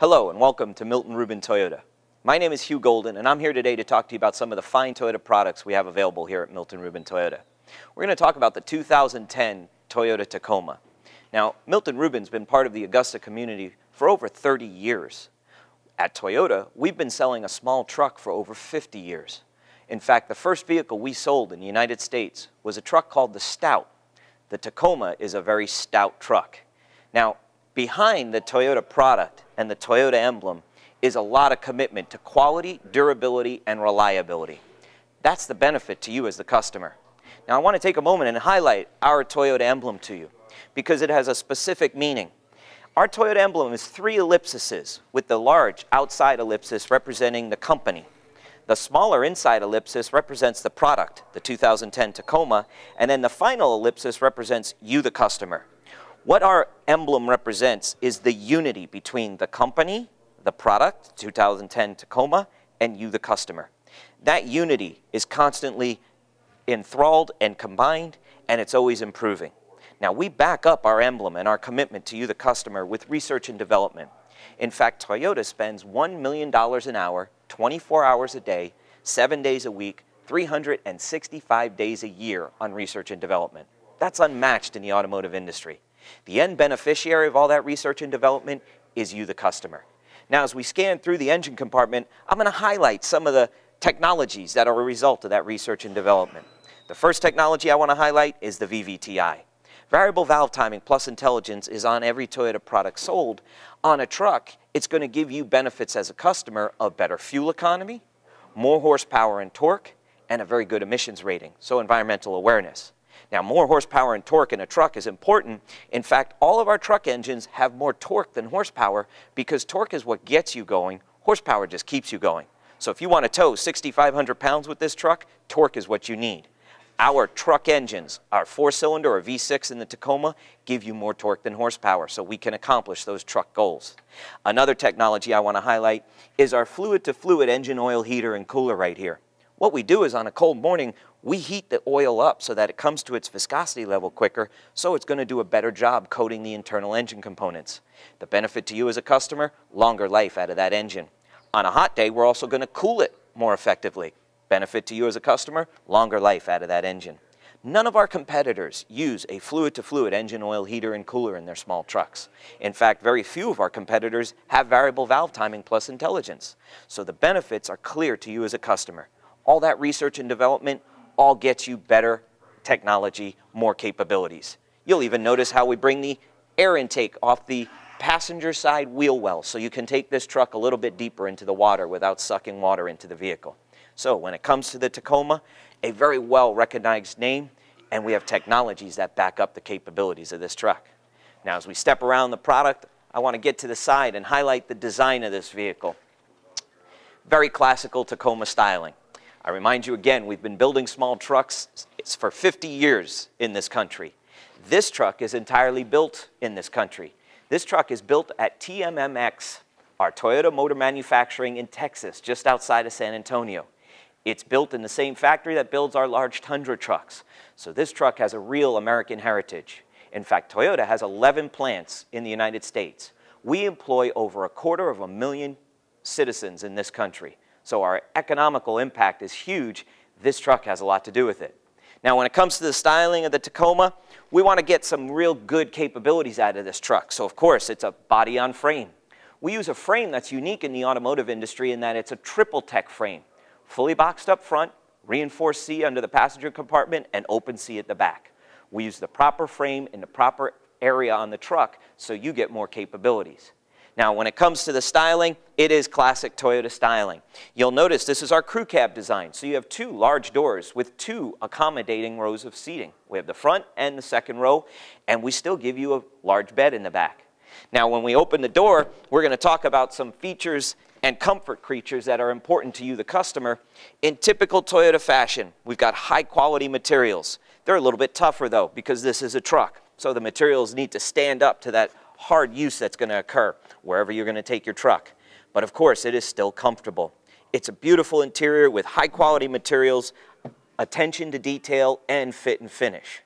Hello and welcome to Milton Ruben Toyota. My name is Hugh Golden and I'm here today to talk to you about some of the fine Toyota products we have available here at Milton Ruben Toyota. We're going to talk about the 2010 Toyota Tacoma. Now, Milton Ruben's been part of the Augusta community for over 30 years. At Toyota, we've been selling a small truck for over 50 years. In fact, the first vehicle we sold in the United States was a truck called the Stout. The Tacoma is a very stout truck. Now, behind the Toyota product and the Toyota emblem is a lot of commitment to quality, durability, and reliability. That's the benefit to you as the customer. Now, I want to take a moment and highlight our Toyota emblem to you because it has a specific meaning. Our Toyota emblem is 3 ellipses, with the large outside ellipsis representing the company. The smaller inside ellipsis represents the product, the 2010 Tacoma, and then the final ellipsis represents you, the customer. What our emblem represents is the unity between the company, the product, 2010 Tacoma, and you, the customer. That unity is constantly enthralled and combined, and it's always improving. Now, we back up our emblem and our commitment to you, the customer, with research and development. In fact, Toyota spends $1 million an hour, 24 hours a day, 7 days a week, 365 days a year on research and development. That's unmatched in the automotive industry. The end beneficiary of all that research and development is you, the customer. Now, as we scan through the engine compartment, I'm going to highlight some of the technologies that are a result of that research and development. The first technology I want to highlight is the VVTi. Variable valve timing plus intelligence is on every Toyota product sold. On a truck, it's going to give you benefits as a customer of better fuel economy, more horsepower and torque, and a very good emissions rating, so environmental awareness. Now, more horsepower and torque in a truck is important. In fact, all of our truck engines have more torque than horsepower because torque is what gets you going. Horsepower just keeps you going. So if you want to tow 6,500 pounds with this truck, torque is what you need. Our truck engines, our 4-cylinder or V6 in the Tacoma, give you more torque than horsepower, so we can accomplish those truck goals. Another technology I want to highlight is our fluid-to-fluid engine oil heater and cooler right here. What we do is on a cold morning, we heat the oil up so that it comes to its viscosity level quicker, so it's going to do a better job coating the internal engine components. The benefit to you as a customer, longer life out of that engine. On a hot day, we're also going to cool it more effectively. Benefit to you as a customer, longer life out of that engine. None of our competitors use a fluid-to-fluid engine oil heater and cooler in their small trucks. In fact, very few of our competitors have variable valve timing plus intelligence. So the benefits are clear to you as a customer. All that research and development all gets you better technology, more capabilities. You'll even notice how we bring the air intake off the passenger side wheel well so you can take this truck a little bit deeper into the water without sucking water into the vehicle. So when it comes to the Tacoma, a very well-recognized name, and we have technologies that back up the capabilities of this truck. Now, as we step around the product, I want to get to the side and highlight the design of this vehicle. Very classical Tacoma styling. I remind you again, we've been building small trucks for 50 years in this country. This truck is entirely built in this country. This truck is built at TMMX, our Toyota Motor Manufacturing in Texas, just outside of San Antonio. It's built in the same factory that builds our large Tundra trucks. So this truck has a real American heritage. In fact, Toyota has 11 plants in the United States. We employ over 250,000 citizens in this country. So our economical impact is huge. This truck has a lot to do with it. Now, when it comes to the styling of the Tacoma, we want to get some real good capabilities out of this truck. So, of course, it's a body-on-frame. We use a frame that's unique in the automotive industry in that it's a triple-tech frame. Fully boxed up front, reinforced C under the passenger compartment, and open C at the back. We use the proper frame in the proper area on the truck so you get more capabilities. Now, when it comes to the styling, it is classic Toyota styling. You'll notice this is our crew cab design. So you have 2 large doors with 2 accommodating rows of seating. We have the front and the second row, and we still give you a large bed in the back. Now, when we open the door, we're going to talk about some features and comfort creatures that are important to you, the customer. In typical Toyota fashion, we've got high-quality materials. They're a little bit tougher, though, because this is a truck. So the materials need to stand up to that hard use that's going to occur wherever you're going to take your truck. But of course, it is still comfortable. It's a beautiful interior with high-quality materials, attention to detail, and fit and finish.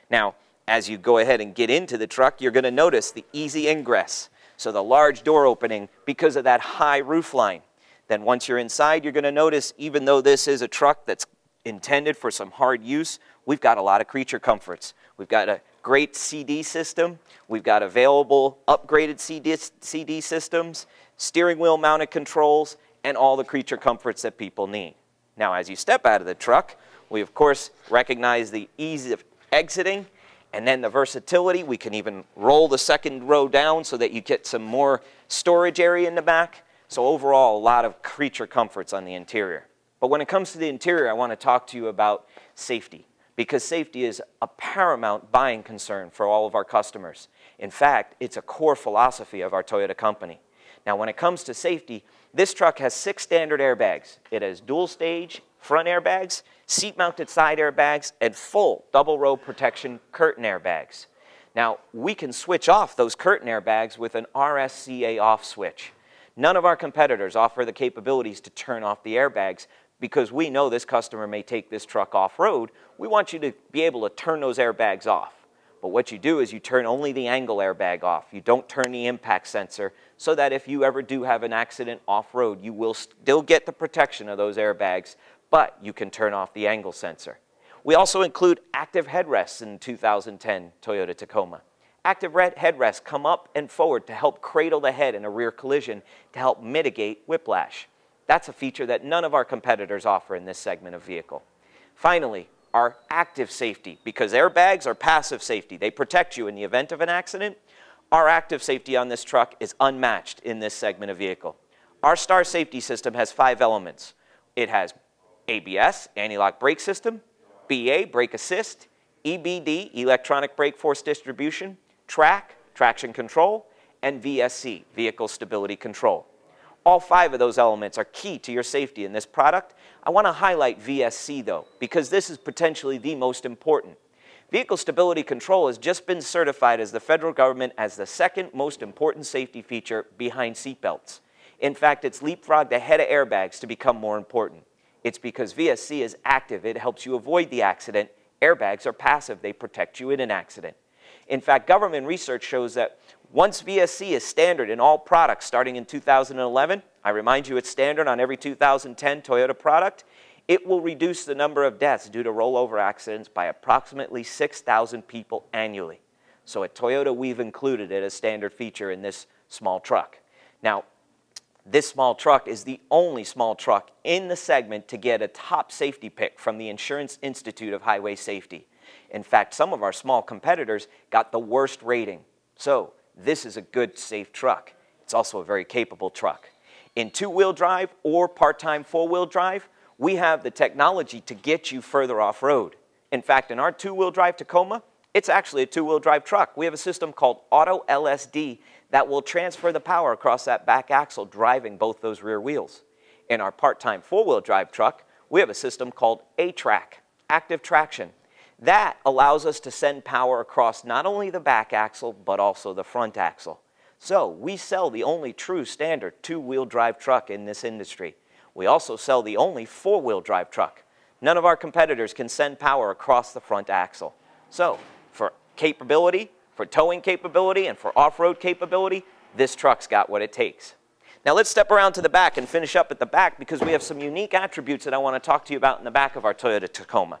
Now, as you go ahead and get into the truck, you're going to notice the easy ingress. So the large door opening because of that high roof line. Then once you're inside, you're going to notice, even though this is a truck that's intended for some hard use, we've got a lot of creature comforts. We've got a great CD system. We've got available upgraded CD systems, steering wheel mounted controls, and all the creature comforts that people need. Now, as you step out of the truck, we of course recognize the ease of exiting and then the versatility. We can even roll the second row down so that you get some more storage area in the back. So overall, a lot of creature comforts on the interior. But when it comes to the interior, I want to talk to you about safety, because safety is a paramount buying concern for all of our customers. In fact, it's a core philosophy of our Toyota company. Now, when it comes to safety, this truck has 6 standard airbags. It has dual stage front airbags, seat-mounted side airbags, and full double-row protection curtain airbags. Now, we can switch off those curtain airbags with an RSCA off switch. None of our competitors offer the capabilities to turn off the airbags because we know this customer may take this truck off-road. We want you to be able to turn those airbags off. But what you do is you turn only the angle airbag off. You don't turn the impact sensor so that if you ever do have an accident off-road, you will still get the protection of those airbags, but you can turn off the angle sensor. We also include active headrests in the 2010 Toyota Tacoma. Active headrests come up and forward to help cradle the head in a rear collision to help mitigate whiplash. That's a feature that none of our competitors offer in this segment of vehicle. Finally, our active safety, because airbags are passive safety. They protect you in the event of an accident. Our active safety on this truck is unmatched in this segment of vehicle. Our Star Safety System has 5 elements. It has ABS, anti-lock brake system, BA, brake assist, EBD, electronic brake force distribution, track, traction control, and VSC, vehicle stability control. All 5 of those elements are key to your safety in this product. I want to highlight VSC though, because this is potentially the most important. Vehicle stability control has just been certified as the federal government as the 2nd most important safety feature behind seatbelts. In fact, it's leapfrogged ahead of airbags to become more important. It's because VSC is active. It helps you avoid the accident. Airbags are passive. They protect you in an accident. In fact, government research shows that once VSC is standard in all products starting in 2011, I remind you it's standard on every 2010 Toyota product, it will reduce the number of deaths due to rollover accidents by approximately 6,000 people annually. So at Toyota, we've included it as standard feature in this small truck. Now, this small truck is the only small truck in the segment to get a top safety pick from the Insurance Institute of Highway Safety. In fact, some of our small competitors got the worst rating. So this is a good, safe truck. It's also a very capable truck. In 2-wheel drive or part-time 4-wheel drive, we have the technology to get you further off-road. In fact, in our 2-wheel drive Tacoma, it's actually a 2-wheel drive truck. We have a system called Auto LSD that will transfer the power across that back axle, driving both those rear wheels. In our part-time 4-wheel drive truck, we have a system called A-Track, active traction. That allows us to send power across not only the back axle, but also the front axle. So we sell the only true standard 2-wheel drive truck in this industry. We also sell the only 4-wheel drive truck. None of our competitors can send power across the front axle. So for capability, for towing capability, and for off-road capability, this truck's got what it takes. Now let's step around to the back and finish up at the back because we have some unique attributes that I want to talk to you about in the back of our Toyota Tacoma.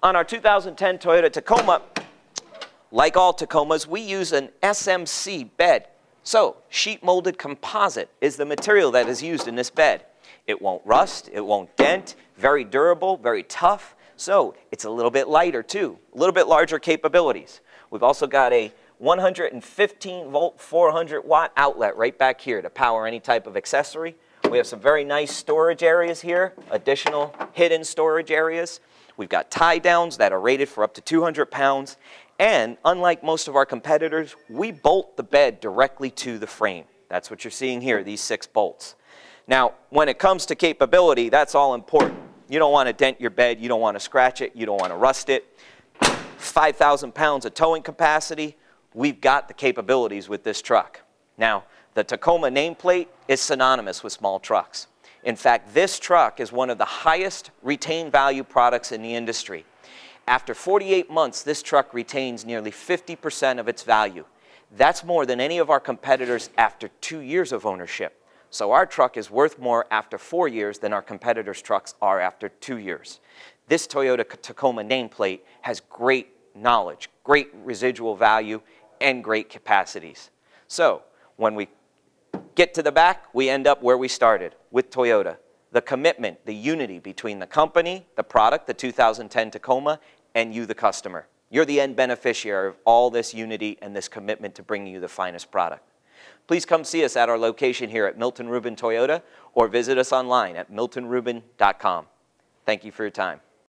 On our 2010 Toyota Tacoma, like all Tacomas, we use an SMC bed. So sheet molded composite is the material that is used in this bed. It won't rust, it won't dent, very durable, very tough. So it's a little bit lighter too, a little bit larger capabilities. We've also got a 115 volt, 400 watt outlet right back here to power any type of accessory. We have some very nice storage areas here, additional hidden storage areas. We've got tie downs that are rated for up to 200 pounds. And unlike most of our competitors, we bolt the bed directly to the frame. That's what you're seeing here, these 6 bolts. Now, when it comes to capability, that's all important. You don't want to dent your bed, you don't want to scratch it, you don't want to rust it. 5,000 pounds of towing capacity, we've got the capabilities with this truck. Now, the Tacoma nameplate is synonymous with small trucks. In fact, this truck is one of the highest retained value products in the industry. After 48 months, this truck retains nearly 50% of its value. That's more than any of our competitors after 2 years of ownership. So our truck is worth more after 4 years than our competitors' trucks are after 2 years. This Toyota Tacoma nameplate has great knowledge, great residual value, and great capacities. So when we get to the back, we end up where we started, with Toyota. The commitment, the unity between the company, the product, the 2010 Tacoma, and you, the customer. You're the end beneficiary of all this unity and this commitment to bringing you the finest product. Please come see us at our location here at Milton Ruben Toyota or visit us online at miltonruben.com. Thank you for your time.